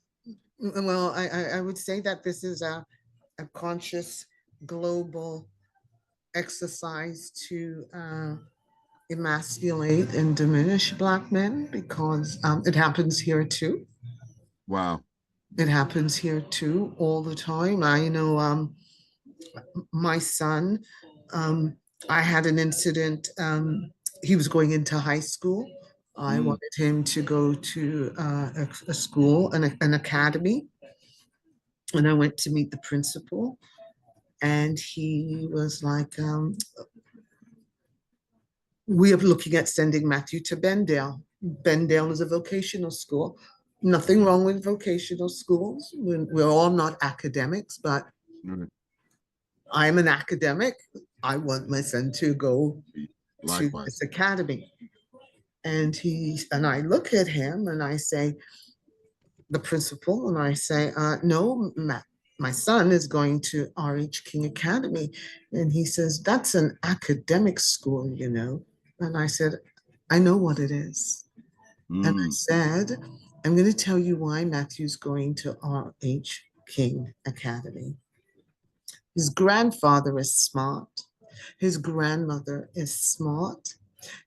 Well, I would say that this is a conscious global exercise to emasculate and diminish Black men, because it happens here too. Wow. It happens here too all the time. I know my son, I had an incident. He was going into high school. I wanted him to go to a school, an academy. And I went to meet the principal, and he was like, we are looking at sending Matthew to Bendale. Bendale is a vocational school. Nothing wrong with vocational schools. We're all not academics, but I'm an academic. I want my son to go to this academy. And I look at him and I say, the principal, and I say, no, my son is going to R.H. King Academy. And he says, that's an academic school, And I said, I know what it is. And I said, I'm going to tell you why Matthew's going to R.H. King Academy. His grandfather is smart. His grandmother is smart.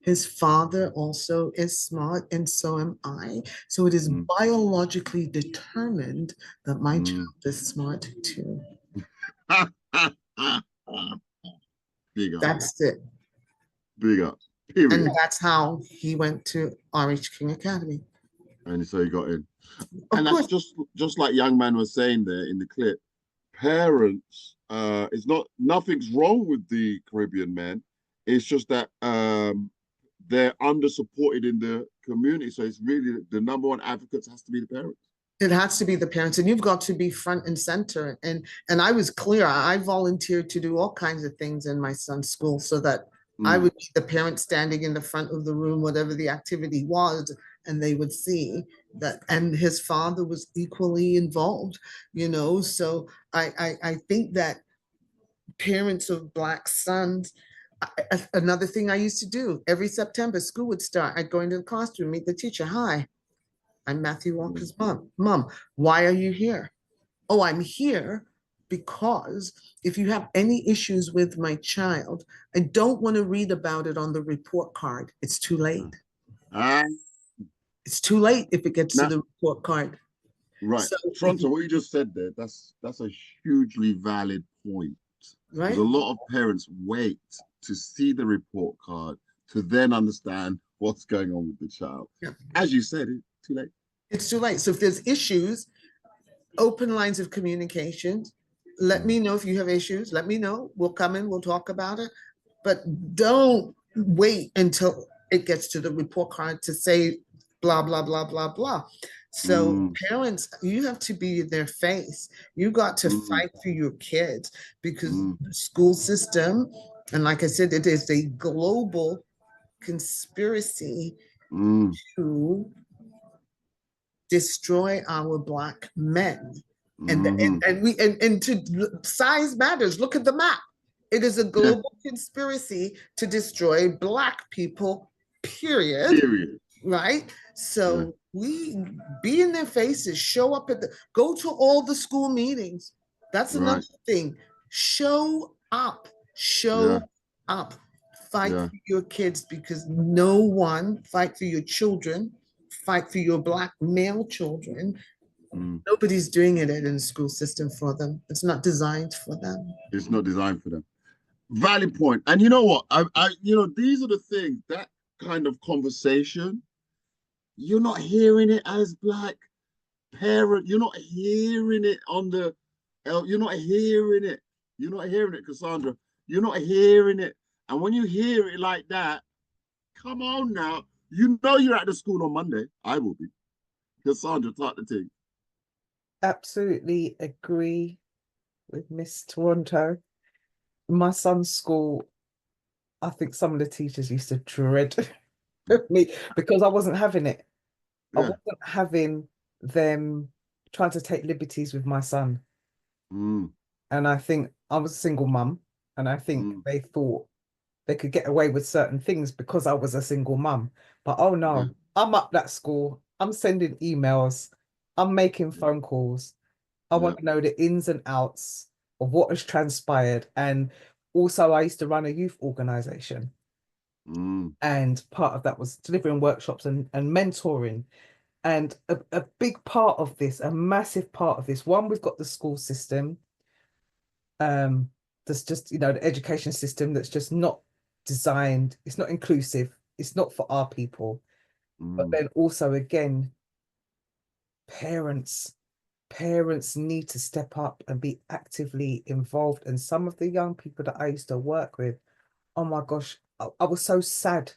His father also is smart, and so am I. So it is biologically determined that my child is smart too. Big up. That's it. Big up. Period. And that's how he went to RH King Academy. And so he got in. Of And course. that's just like young man was saying there in the clip. Parents, it's not, nothing's wrong with the Caribbean men. It's just that they're under supported in the community. So it's really the number one advocates has to be the parents. It has to be the parents, and you've got to be front and center. And I was clear. I volunteered to do all kinds of things in my son's school so that I would be the parent standing in the front of the room, whatever the activity was, and they would see that. And his father was equally involved, you know. So I think that parents of Black sons, another thing I used to do every September, school would start. I'd go into the classroom, meet the teacher. Hi, I'm Matthew Walker's mom. Mom, why are you here? Oh, I'm here because if you have any issues with my child, I don't want to read about it on the report card. It's too late. It's too late if it gets to the report card. Right. So, Toronto, what you just said there, that's a hugely valid point. Right. Because a lot of parents wait to see the report card to then understand what's going on with the child. Yeah. As you said, it's too late. It's too late. So if there's issues, open lines of communication. Let me know if you have issues. Let me know. We'll come in, we'll talk about it. But don't wait until it gets to the report card to say blah, blah, blah, blah, blah. So parents, you have to be in their face. You got to fight for your kids because the school system, and like I said, it is a global conspiracy to destroy our Black men. And to size matters. Look at the map. It is a global conspiracy to destroy Black people, period. Right? So we be in their faces, show up go to all the school meetings. That's another thing. Show up, fight for your kids, because no one, fight for your children, fight for your Black male children. Nobody's doing it in the school system for them. It's not designed for them. It's not designed for them. Valid point. And you know what? These are the things, that kind of conversation, you're not hearing it as Black parent. You're not hearing it you're not hearing it. You're not hearing it, Cassandra. You're not hearing it. And when you hear it like that, come on now. You know you're at the school on Monday. I will be. Cassandra, talk the thing. Absolutely agree with Miss Toronto. My son's school, I think some of the teachers used to dread me because I wasn't having it. I wasn't having them trying to take liberties with my son. And I think I was a single mum, and I think they thought they could get away with certain things because I was a single mum. But oh no, I'm up that school. I'm sending emails. I'm making phone calls. I want to know the ins and outs of what has transpired. And also I used to run a youth organization. And part of that was delivering workshops and mentoring. And a big part of this, a massive part of this, one, we've got the school system. That's just, the education system that's just not designed. It's not inclusive. It's not for our people. But then also, again, parents need to step up and be actively involved. And some of the young people that I used to work with, oh my gosh, I was so sad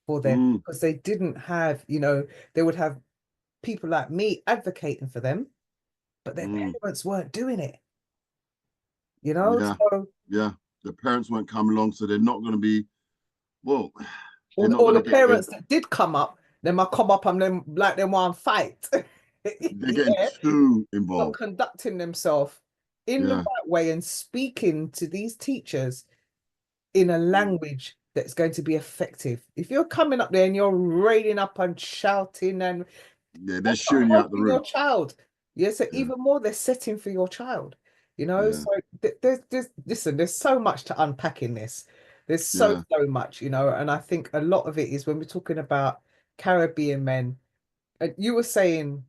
for them because they didn't have, they would have people like me advocating for them, but their parents weren't doing it. The parents won't come along, so they're not going to be, or the parents that did come up, they might come up and then like they want to fight. They're getting too involved. Not conducting themselves in the right way and speaking to these teachers in a language that's going to be effective. If you're coming up there and you're railing up and shouting and they're shooting you out the room. Your child. So even more, they're setting for your child. So there's so much to unpack in this. There's so much, and I think a lot of it is when we're talking about Caribbean men. You were saying,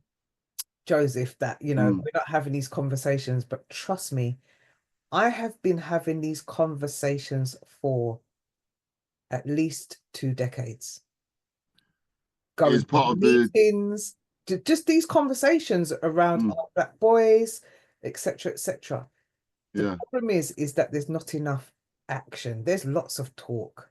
Joseph, that we're not having these conversations, but trust me, I have been having these conversations for at least 2 decades. Is Going part to of the meetings, just these conversations around our black boys, etc., etc. The problem is that there's not enough action. There's lots of talk.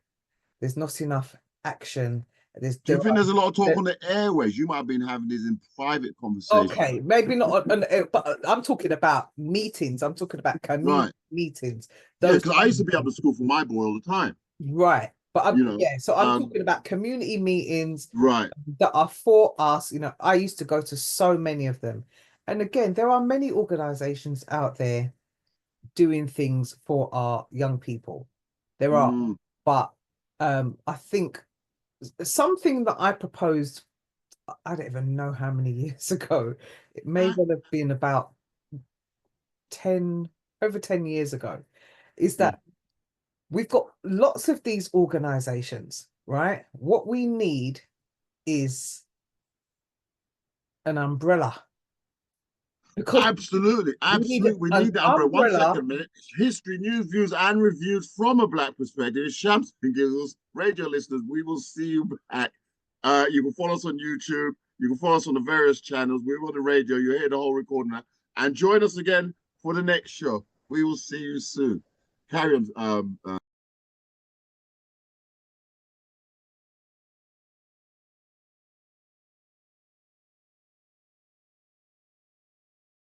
There's not enough action. Do you think there's a lot of talk on the airways? You might have been having these in private conversations. Okay, maybe not on but I'm talking about meetings. I'm talking about community meetings. Yeah, because I used to be up to school for my boy all the time. Right. But I'm, You know, so I'm talking about community meetings right. that are for us. You know, I used to go to so many of them. And again, there are many organizations out there doing things for our young people. There are, but I think something that I proposed, I don't even know how many years ago. It may well have been about over 10 years ago, is that we've got lots of these organizations, right? What we need is an umbrella. Because absolutely. We need the umbrella. 1 second, minute. History, news, views, and reviews from a black perspective. It's Shams and Giggles. Radio listeners, we will see you back. You can follow us on YouTube. You can follow us on the various channels. We're on the radio. You hear the whole recording now. And join us again for the next show. We will see you soon. Carry on.